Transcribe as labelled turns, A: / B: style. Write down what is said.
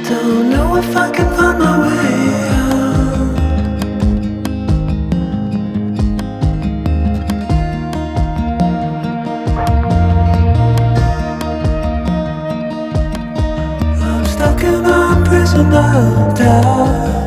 A: don't know if I can find my way out. I'm stuck in a prison of doubt.